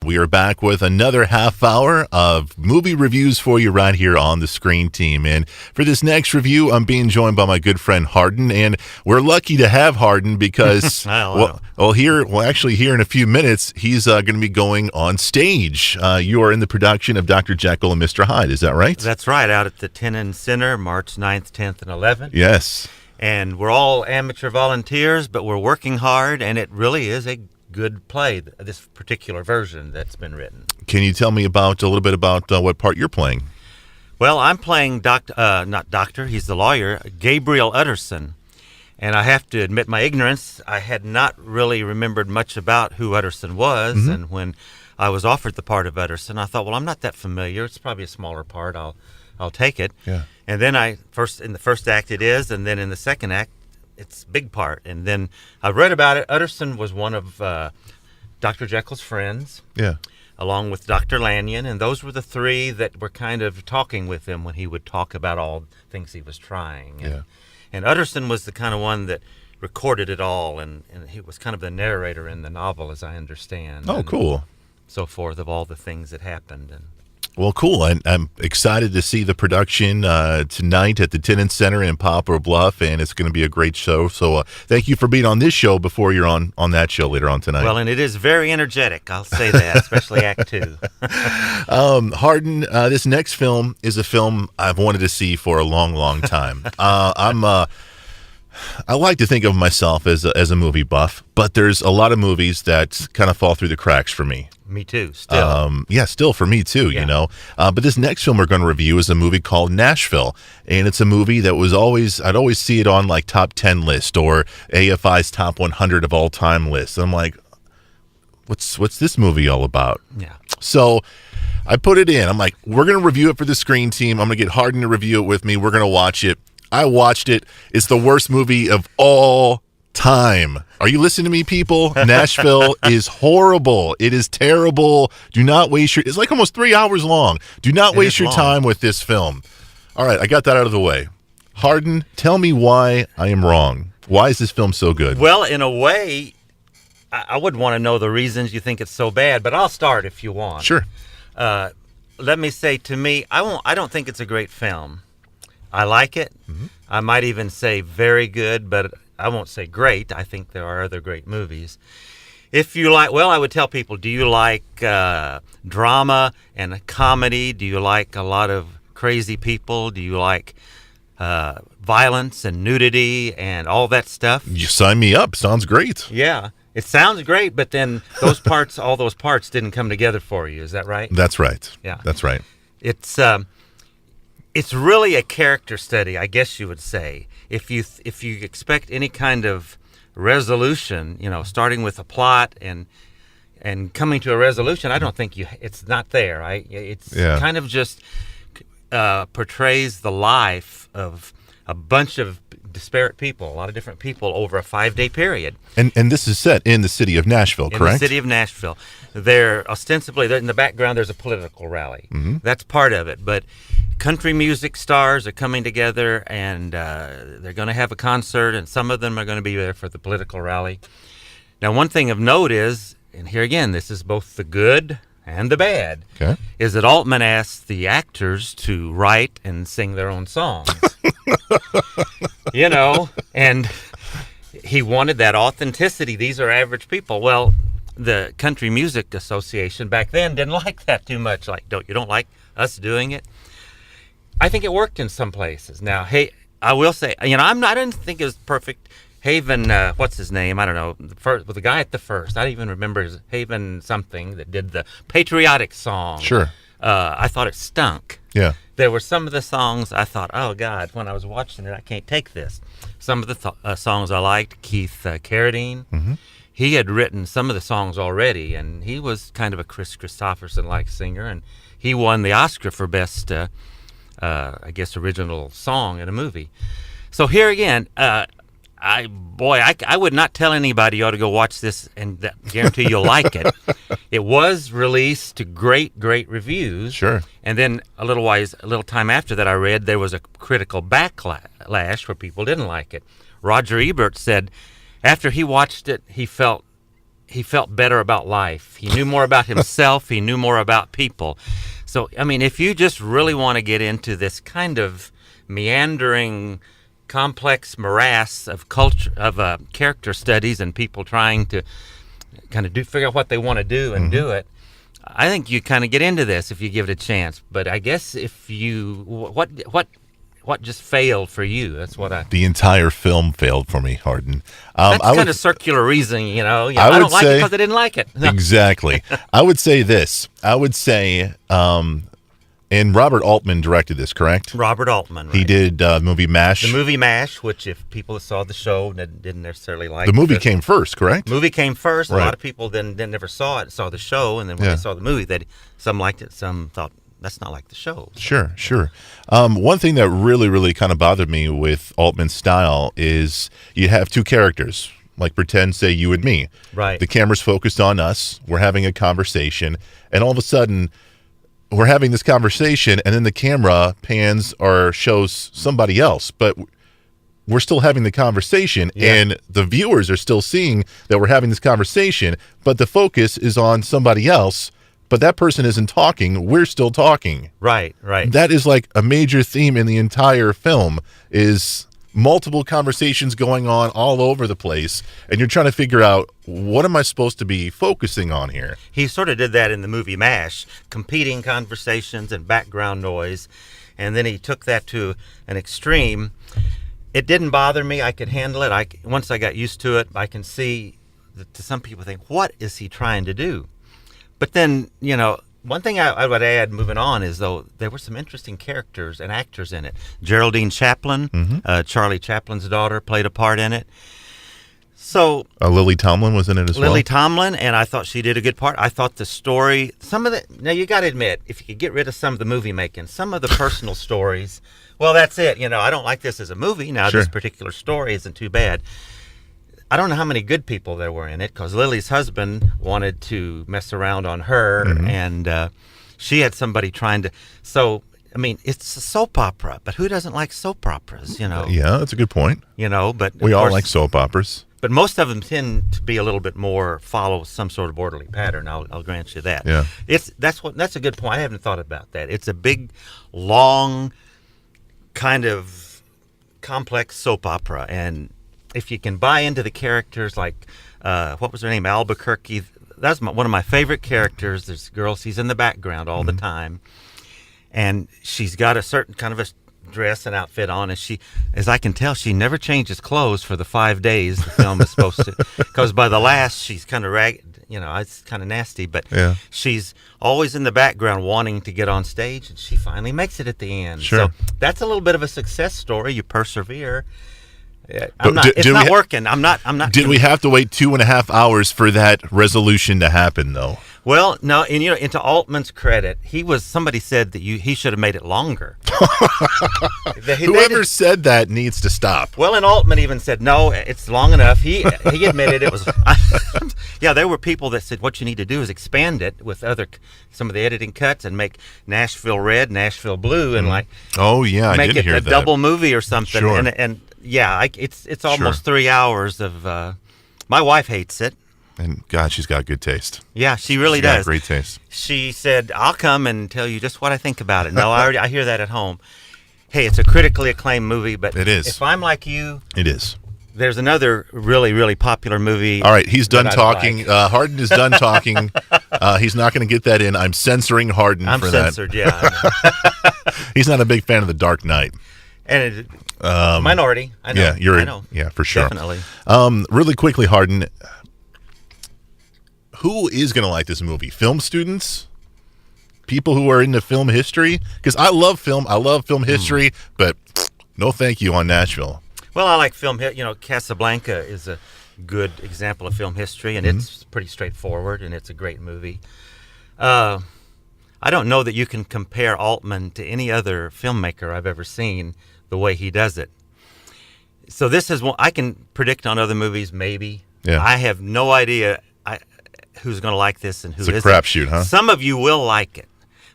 We are back with another half hour of movie reviews for you right here on the Screen Team. And for this next review, I'm being joined by my good friend Hardin. And we're lucky to have Hardin because, here in a few minutes, he's going to be going on stage. You are in the production of Dr. Jekyll and Mr. Hyde. Is that right? That's right. Out at the Tenon Center, March 9th, 10th, and 11th. Yes. And we're all amateur volunteers, but we're working hard, and it really is a good play, this particular version that's been written. Can you tell me a little bit about what part you're playing? Well, I'm playing he's the lawyer, Gabriel Utterson. And I have to admit my ignorance, I had not really remembered much about who Utterson was. Mm-hmm. And when I was offered the part of Utterson, I thought, well, I'm not that familiar. It's probably a smaller part. I'll take it. Yeah. And then in the first act it is, and then in the second act, it's a big part. And then I read about it. Utterson was one of Dr. Jekyll's friends, along with Dr. Lanyon, and those were the three that were kind of talking with him when he would talk about all things he was trying. And Utterson was the kind of one that recorded it all, and he was kind of the narrator in the novel, as I understand. Oh, cool. So forth, of all the things that happened. Well, cool. I'm excited to see the production tonight at the Tenon Center in Poplar, Bluff, and it's going to be a great show. So thank you for being on this show before you're on that show later on tonight. Well, and it is very energetic, I'll say that, especially Act 2. Hardin, this next film is a film I've wanted to see for a long, long time. I like to think of myself as a movie buff, but there's a lot of movies that kind of fall through the cracks for me. Me too, still. Still for me too, you know. But this next film we're going to review is a movie called Nashville. And it's a movie that I'd always see it on like top 10 list or AFI's top 100 of all time list. And I'm like, what's this movie all about? Yeah. So I put it in. I'm like, we're going to review it for the Screen Team. I'm going to get Hardin to review it with me. We're going to watch it. I watched it. It's the worst movie of all time. Are you listening to me, people? Nashville is horrible. It is terrible. Do not waste it's like almost 3 hours long. Do not waste your time with this film. All right, I got that out of the way. Hardin, tell me why I am wrong. Why is this film so good? Well, in a way, I would want to know the reasons you think it's so bad, but I'll start if you want. Sure. Let me say, to me, I don't think it's a great film. I like it. Mm-hmm. I might even say very good, but I won't say great. I think there are other great movies. If you like, I would tell people, do you like drama and a comedy? Do you like a lot of crazy people? Do you like violence and nudity and all that stuff? You sign me up. Sounds great. Yeah. It sounds great, but then all those parts didn't come together for you. Is that right? That's right. Yeah. That's right. It's really a character study, I guess you would say. If you expect any kind of resolution, starting with a plot and coming to a resolution, I don't think it's not there. It's kind of just portrays the life of a bunch of disparate people, a lot of different people over a 5-day period. And this is set in the city of Nashville, correct? In the city of Nashville. They're in the background, there's a political rally. Mm-hmm. That's part of it, but country music stars are coming together, and they're going to have a concert, and some of them are going to be there for the political rally. Now, one thing of note is, and here again, this is both the good and the bad, is that Altman asked the actors to write and sing their own songs. And he wanted that authenticity. These are average people. Well, the Country Music Association back then didn't like that too much. Like, you don't like us doing it? I think it worked in some places. Now, hey, I will say, I didn't think it was perfect. Haven, what's his name? I don't know. The guy at the first. I don't even remember his Haven something that did the patriotic song. Sure. I thought it stunk. Yeah. There were some of the songs I thought, oh God, when I was watching it, I can't take this. Some of the songs I liked, Keith Carradine. Mm-hmm. He had written some of the songs already, and he was kind of a Chris Christopherson-like singer, and he won the Oscar for best. Original song in a movie. So here again, I would not tell anybody you ought to go watch this and guarantee you'll like it. It was released to great reviews. Sure. And then a little time after that, I read there was a critical backlash where people didn't like it. Roger Ebert said after he watched it, he felt he felt better about life. He knew more about himself. He knew more about people. So, I mean, if you just really want to get into this kind of meandering, complex morass of culture, of character studies, and people trying to kind of figure out what they want to do and do it, I think you kind of get into this if you give it a chance. But I guess if you what just failed for you? That's what The entire film failed for me, Hardin. That's kind of circular reasoning, you know. I don't like it because I didn't like it. Exactly. I would say this. I would say, and Robert Altman directed this, correct? Robert Altman. Right. He did the movie MASH. The movie MASH, which if people saw the show didn't necessarily like. The movie came first, correct? The movie came first. Right. A lot of people then never saw it, saw the show, and then when they saw the movie, some liked it, some thought, that's not like the show. Sure. One thing that really, really kind of bothered me with Altman's style is you have two characters, like pretend, say, you and me. Right. The camera's focused on us. We're having a conversation, and all of a sudden, we're having this conversation, and then the camera pans or shows somebody else, but we're still having the conversation, and the viewers are still seeing that we're having this conversation, but the focus is on somebody else. But that person isn't talking. We're still talking. Right. That is like a major theme in the entire film is multiple conversations going on all over the place. And you're trying to figure out, what am I supposed to be focusing on here? He sort of did that in the movie MASH, competing conversations and background noise. And then he took that to an extreme. It didn't bother me. I could handle it. Once I got used to it, I can see that to some people think, what is he trying to do? But then, you know, one thing I would add moving on is, though, there were some interesting characters and actors in it. Geraldine Chaplin, Charlie Chaplin's daughter, played a part in it. So Lily Tomlin was in it as well. Lily Tomlin, and I thought she did a good part. I thought the story, now you got to admit, if you could get rid of some of the movie making, some of the personal stories, well, that's it. You know, I don't like this as a movie. Now, this particular story isn't too bad. I don't know how many good people there were in it, because Lily's husband wanted to mess around on her, and she had somebody trying to. So, I mean, it's a soap opera, but who doesn't like soap operas, you know? Yeah, that's a good point. You know, but we all like soap operas. But most of them tend to be a little bit more follow some sort of orderly pattern. I'll grant you that. Yeah, that's a good point. I haven't thought about that. It's a big, long, kind of complex soap opera, and if you can buy into the characters, like what was her name, Albuquerque, that's one of my favorite characters. This girl, she's in the background all the time, and she's got a certain kind of a dress and outfit on, and she, as I can tell, she never changes clothes for the 5 days the film is supposed to, because by the last she's kind of ragged, you know, it's kind of nasty, but she's always in the background wanting to get on stage, and she finally makes it at the end. So that's a little bit of a success story. You persevere. It's not working. I'm not. Did we have to wait 2.5 hours for that resolution to happen, though? Well, no, and you know, into Altman's credit, somebody said that he should have made it longer. Whoever said that needs to stop. Well, and Altman even said, no, it's long enough. He admitted it was. Yeah, there were people that said what you need to do is expand it with some of the editing cuts and make Nashville red, Nashville blue, and make it a double movie or something. Sure. And yeah, it's almost 3 hours of. My wife hates it. And God, she's got good taste. Yeah, she really does. Great taste. She said, "I'll come and tell you just what I think about it." No, I hear that at home. Hey, it's a critically acclaimed movie, but it is. If I'm like you, it is. There's another really, really popular movie. All right, he's done talking. Hardin is done talking. He's not going to get that in. I'm censoring Hardin for that. I'm censored, yeah. He's not a big fan of The Dark Knight. And minority. I know. Yeah, I know. Yeah, for sure. Definitely. Really quickly, Hardin. Who is going to like this movie? Film students? People who are into film history? Because I love film history, but no thank you on Nashville. Well, I like film. You know, Casablanca is a good example of film history, and it's pretty straightforward, and it's a great movie. I don't know that you can compare Altman to any other filmmaker I've ever seen the way he does it. So this is one I can predict on other movies, maybe. Yeah. I have no idea who's going to like this and who isn't. It's a crapshoot, huh? Some of you will like it,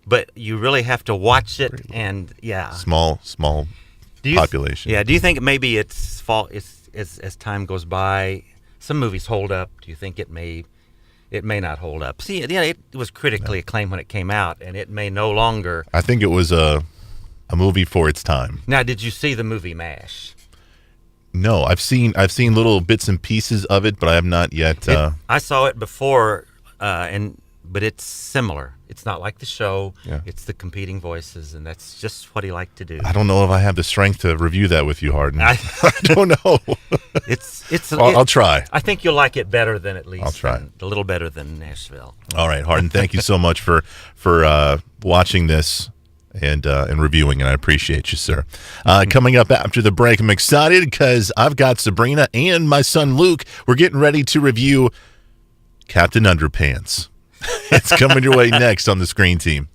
but you really have to watch it, and small population. Do you think maybe it's as time goes by, some movies hold up? Do you think it may it may not hold up. See, yeah, it was critically acclaimed when it came out, and it may no longer. I think it was a movie for its time. Now, did you see the movie MASH? No, I've seen little bits and pieces of it, but I have not yet. I saw it before, but it's similar. It's not like the show. Yeah. It's the competing voices, and that's just what he liked to do. I don't know if I have the strength to review that with you, Hardin. I don't know. I'll try. I think you'll like it better than at least. I'll try. A little better than Nashville. All right, Hardin. Thank you so much for watching this and reviewing it. I appreciate you, sir. Coming up after the break, I'm excited because I've got Sabrina and my son Luke. We're getting ready to review Captain Underpants. It's coming your way next on the Screen Team.